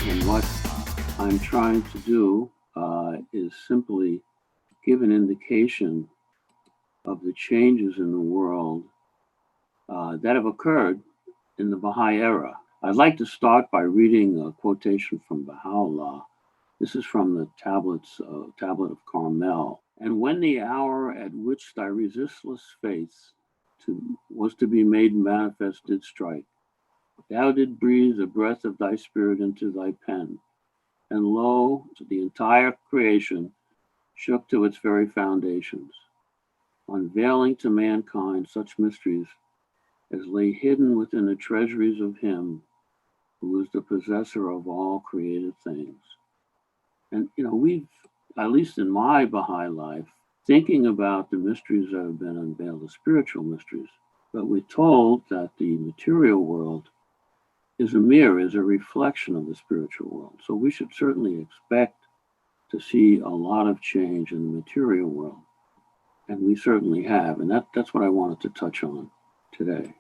And what I'm trying to do is simply give an indication of the changes in the world that have occurred in the Baha'i era. I'd like to start by reading a quotation from Baha'u'llah. This is from the Tablet of Carmel. And when the hour at which thy resistless faith was to be made manifest did strike, thou did breathe the breath of thy spirit into thy pen, and lo, the entire creation shook to its very foundations, unveiling to mankind such mysteries as lay hidden within the treasuries of him who is the possessor of all created things. And, we've, at least in my Baha'i life, thinking about the mysteries that have been unveiled, the spiritual mysteries, but we're told that the material world is a mirror, is a reflection of the spiritual world. So we should certainly expect to see a lot of change in the material world. And we certainly have. And that's what I wanted to touch on today.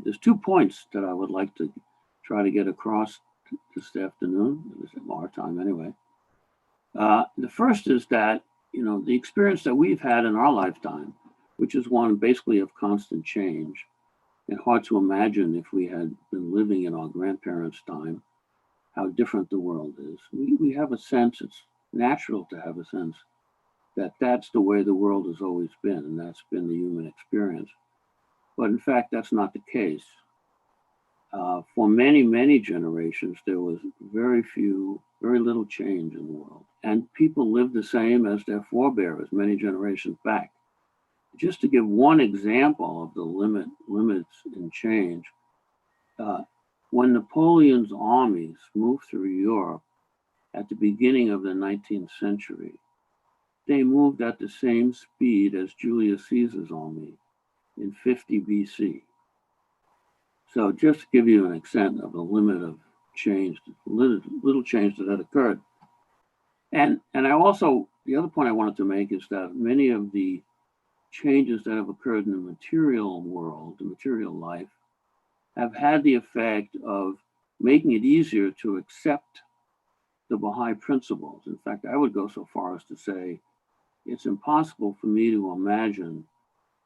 There's 2 points that I would like to try to get across this afternoon, this is our time anyway. The first is that, the experience that we've had in our lifetime, which is one basically of constant change, and hard to imagine if we had been living in our grandparents' time, how different the world is. We have a sense, it's natural to have a sense that that's the way the world has always been, and that's been the human experience. But in fact, that's not the case. For many, many generations, there was very little change in the world. And people lived the same as their forebears many generations back. Just to give one example of the limits in change, when Napoleon's armies moved through Europe at the beginning of the 19th century, they moved at the same speed as Julius Caesar's army in 50 BC. So just to give you an extent of the limit of change, little change that had occurred. And I also, the other point I wanted to make is that many of the changes that have occurred in the material world, the material life, have had the effect of making it easier to accept the Baha'i principles. In fact, I would go so far as to say it's impossible for me to imagine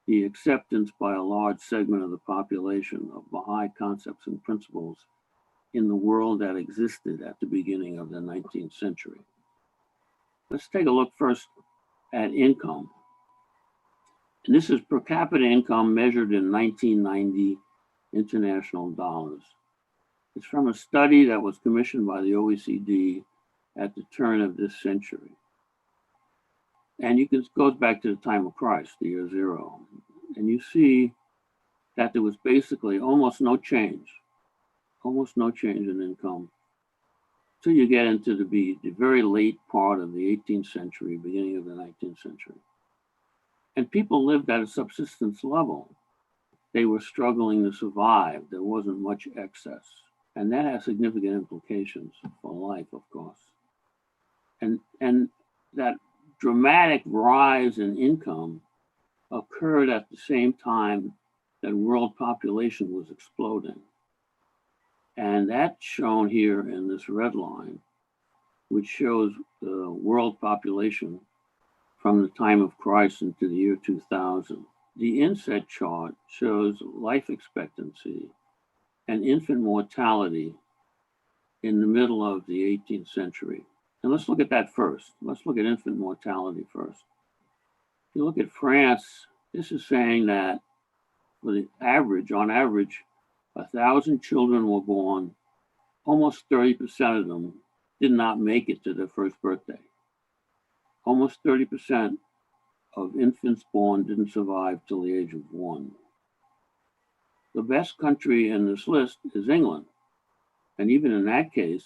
the acceptance by a large segment of the population of Baha'i concepts and principles in the world that existed at the beginning of the 19th century. Let's take a look first at income. And this is per capita income measured in 1990 international dollars. It's from a study that was commissioned by the OECD at the turn of this century. And it goes back to the time of Christ, the year 0. And you see that there was basically almost no change in income till you get into the very late part of the 18th century, beginning of the 19th century. And people lived at a subsistence level. They were struggling to survive. There wasn't much excess. And that has significant implications for life, of course. And that dramatic rise in income occurred at the same time that world population was exploding. And that's shown here in this red line, which shows the world population from the time of Christ into the year 2000. The inset chart shows life expectancy and infant mortality in the middle of the 18th century. And let's look at that first. Let's look at infant mortality first. If you look at France, this is saying that for the average, on average, 1,000 children were born. Almost 30% of them did not make it to their first birthday. Almost 30% of infants born didn't survive till the age of 1. The best country in this list is England. And even in that case,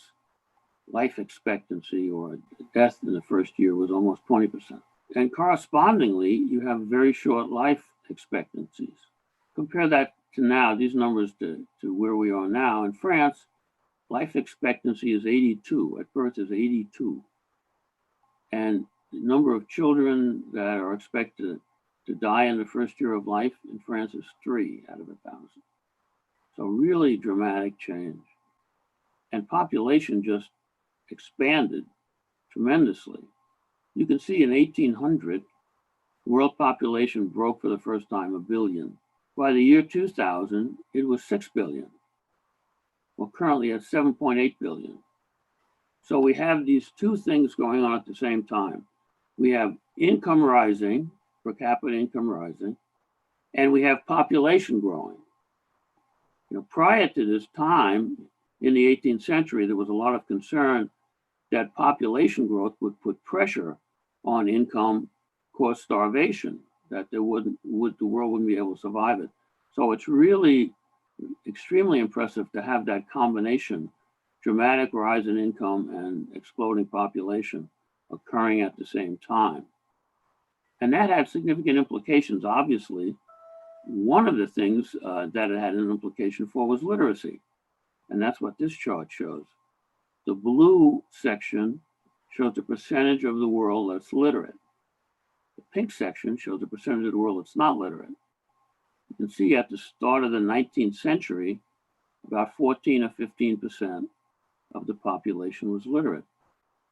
life expectancy or death in the first year was almost 20%. And correspondingly, you have very short life expectancies. Compare that to now, these numbers to where we are now. In France, life expectancy is 82, at birth is 82. And the number of children that are expected to die in the first year of life in France is 3 out of 1,000. So really dramatic change. and population just expanded tremendously. You can see in 1800, world population broke for the first time 1 billion. By the year 2000, it was 6 billion. We're currently at 7.8 billion. So we have these two things going on at the same time. We have income rising, per capita income rising, and we have population growing. Prior to this time, in the 18th century, there was a lot of concern that population growth would put pressure on income, cause starvation, that the world wouldn't be able to survive it. So it's really extremely impressive to have that combination, dramatic rise in income and exploding population occurring at the same time. And that had significant implications, obviously. One of the things that it had an implication for was literacy. And that's what this chart shows. The blue section shows the percentage of the world that's literate. The pink section shows the percentage of the world that's not literate. You can see at the start of the 19th century, about 14 or 15% of the population was literate.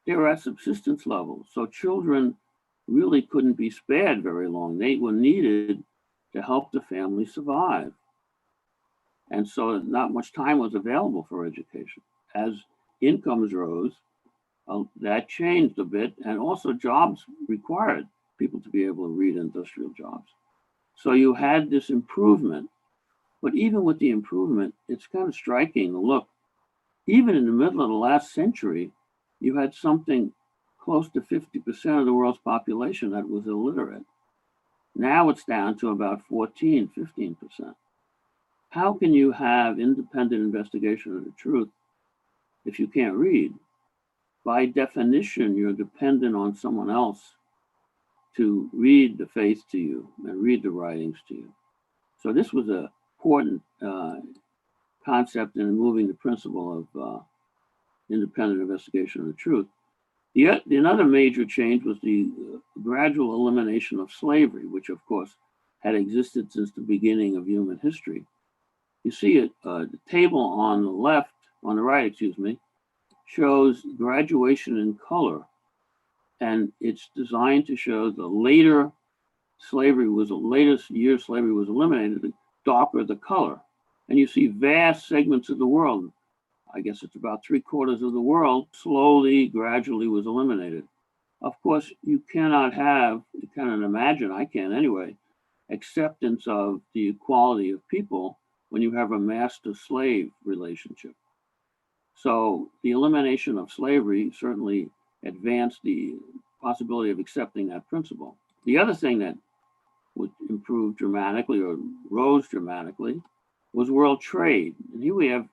They were at subsistence levels, so children really couldn't be spared very long. They were needed to help the family survive. And so not much time was available for education. As incomes rose, that changed a bit, and also jobs required people to be able to read industrial jobs. So you had this improvement, but even with the improvement, it's kind of striking to look. Even in the middle of the last century, you had something close to 50% of the world's population that was illiterate. Now it's down to about 14, 15%. How can you have independent investigation of the truth if you can't read? By definition, you're dependent on someone else to read the faith to you and read the writings to you. So this was an important concept in moving the principle of independent investigation of the truth. Another major change was the gradual elimination of slavery, which of course had existed since the beginning of human history. You see it, the table on the right, shows graduation in color, and it's designed to show the latest year slavery was eliminated, the darker the color. And you see vast segments of the world, I guess it's about 3/4 of the world, gradually was eliminated. Of course, you cannot imagine, I can't anyway, acceptance of the equality of people when you have a master-slave relationship. So the elimination of slavery certainly advanced the possibility of accepting that principle. The other thing that would improve dramatically or rose dramatically was world trade. And here we have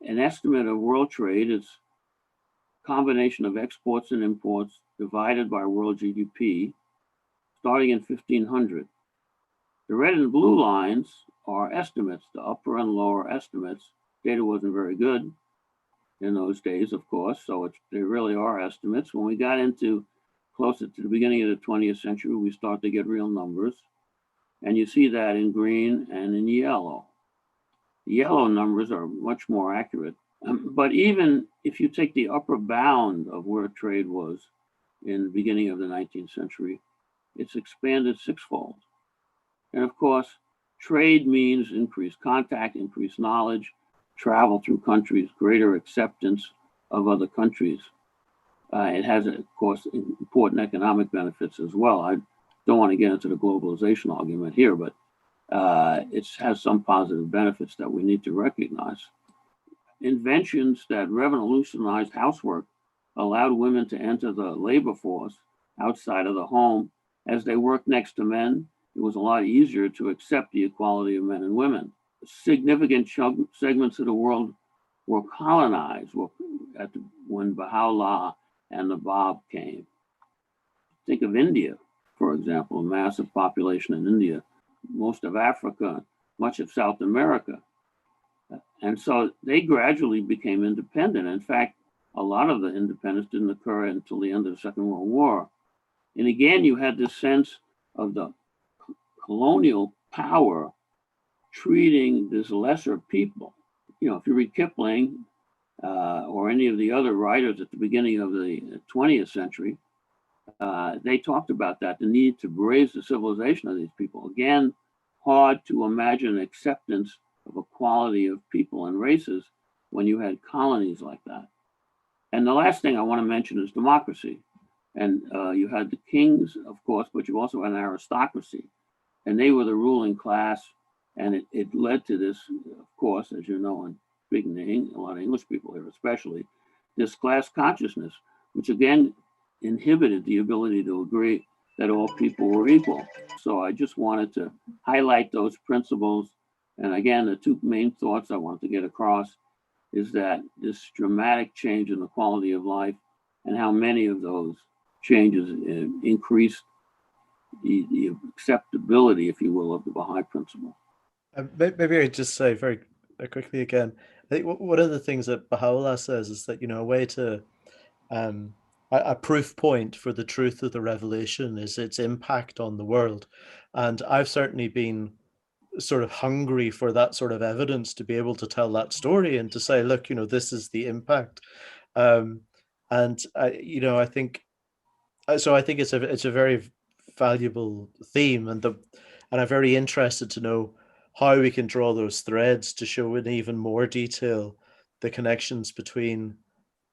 an estimate of world trade. It's a combination of exports and imports divided by world GDP, starting in 1500. The red and blue lines are estimates, the upper and lower estimates. Data wasn't very good in those days, of course, so they really are estimates. When we got into closer to the beginning of the 20th century, we start to get real numbers. And you see that in green and in yellow. The yellow numbers are much more accurate. But even if you take the upper bound of where trade was in the beginning of the 19th century, it's expanded sixfold. And of course, trade means increased contact, increased knowledge, travel through countries, greater acceptance of other countries. It has, of course, important economic benefits as well. I don't want to get into the globalization argument here, but it has some positive benefits that we need to recognize. Inventions that revolutionized housework allowed women to enter the labor force outside of the home. As they worked next to men, it was a lot easier to accept the equality of men and women. Significant segments of the world were colonized when Baha'u'llah and the Bab came. Think of India, for example, a massive population in India, most of Africa, much of South America. And so they gradually became independent. In fact, a lot of the independence didn't occur until the end of the Second World War. And again, you had this sense of the colonial power treating this lesser people. If you read Kipling, or any of the other writers at the beginning of the 20th century, they talked about that, the need to raise the civilization of these people. Again, hard to imagine acceptance of equality of people and races when you had colonies like that. And the last thing I want to mention is democracy. And you had the kings, of course, but you also had an aristocracy. And they were the ruling class. And it led to this, of course, as you know, and speaking to a lot of English people here especially, this class consciousness, which again inhibited the ability to agree that all people were equal. So I just wanted to highlight those principles. And again, the two main thoughts I wanted to get across is that this dramatic change in the quality of life and how many of those changes increased the acceptability, if you will, of the Baha'i principle. Maybe I just say very quickly again, I think one of the things that Baha'u'llah says is that, a way to, a proof point for the truth of the revelation is its impact on the world. And I've certainly been sort of hungry for that sort of evidence to be able to tell that story and to say, look, this is the impact. And I think it's a very valuable theme, and I'm very interested to know how we can draw those threads to show in even more detail the connections between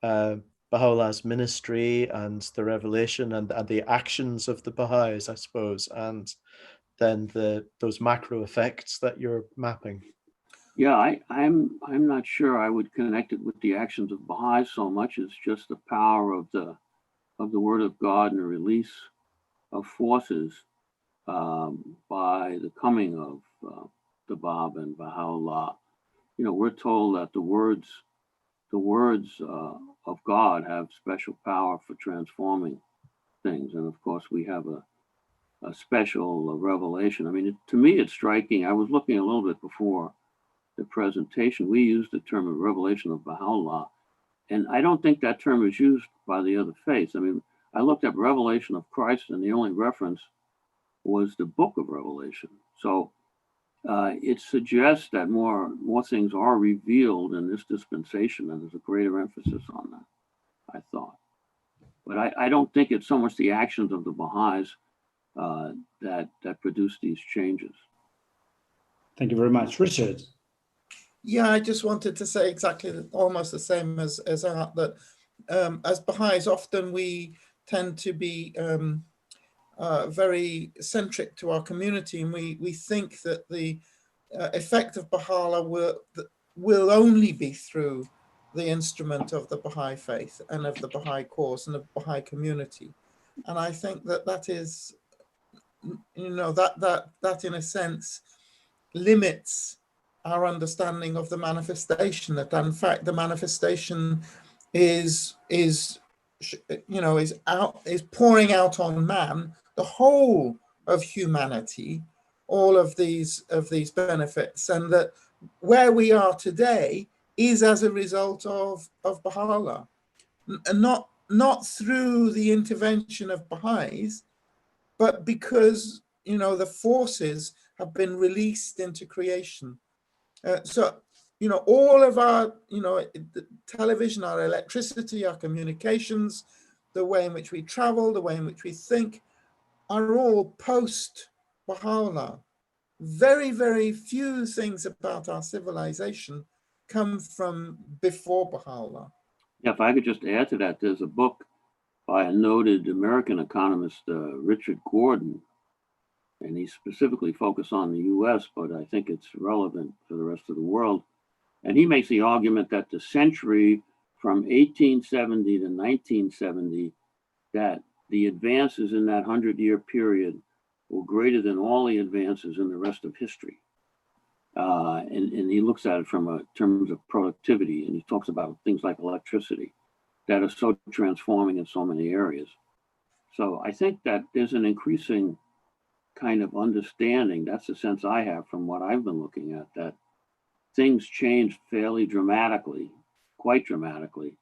Baha'u'llah's ministry and the revelation and the actions of the Baha'is, I suppose, and then those macro effects that you're mapping. Yeah, I'm not sure I would connect it with the actions of Baha'i so much as just the power of the Word of God and the release of forces by the coming of the Bab and Baha'u'llah. We're told that the words of God have special power for transforming things, and of course we have a special revelation. I mean, to me, it's striking. I was looking a little bit before the presentation. We used the term of revelation of Baha'u'llah, and I don't think that term is used by the other faiths. I mean, I looked up revelation of Christ, and the only reference was the book of Revelation. So it suggests that more things are revealed in this dispensation, and there's a greater emphasis on that, I thought. But I don't think it's so much the actions of the Baha'is that produce these changes. Thank you very much. Richard? Yeah, I just wanted to say exactly almost the same as Art, that as Baha'is, often we tend to be very centric to our community, and we think that the effect of Baha'u'llah will only be through the instrument of the Baha'i faith and of the Baha'i cause and the Baha'i community. And I think that is, that in a sense limits our understanding of the manifestation, that in fact the manifestation is pouring out on man the whole of humanity, all of these benefits, and that where we are today is as a result of Baha'u'llah, and not through the intervention of Baha'is, but because the forces have been released into creation. So all of our the television, our electricity, our communications, the way in which we travel, the way in which we think, are all post Baha'u'llah. Very, very few things about our civilization come from before Baha'u'llah. Yeah, if I could just add to that, there's a book by a noted American economist, Richard Gordon, and he specifically focused on the US, but I think it's relevant for the rest of the world. And he makes the argument that the century from 1870 to 1970, that the advances in that 100-year period were greater than all the advances in the rest of history. And he looks at it from terms of productivity, and he talks about things like electricity that are so transforming in so many areas. So I think that there's an increasing kind of understanding, that's the sense I have from what I've been looking at, that things changed fairly dramatically, quite dramatically,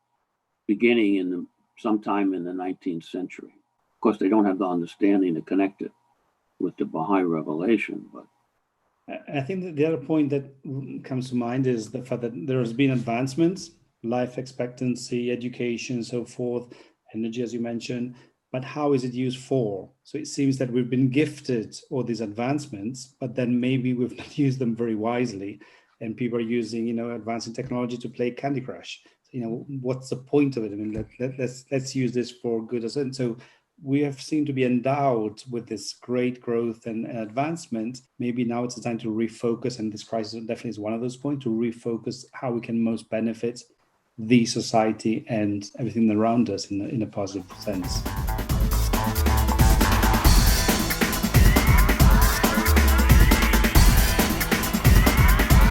beginning sometime in the 19th century. Of course, they don't have the understanding to connect it with the Baha'i revelation, but I think that the other point that comes to mind is the fact that there has been advancements life expectancy, education, so forth, energy, as you mentioned, but how is it used for? So it seems that we've been gifted all these advancements, but then maybe we've not used them very wisely, and people are using, advancing technology to play Candy Crush. So, what's the point of it? I mean, let's use this for good as in. So we have seemed to be endowed with this great growth and advancement. Maybe now it's the time to refocus, and this crisis definitely is one of those points, to refocus how we can most benefit the society and everything around us in a positive sense.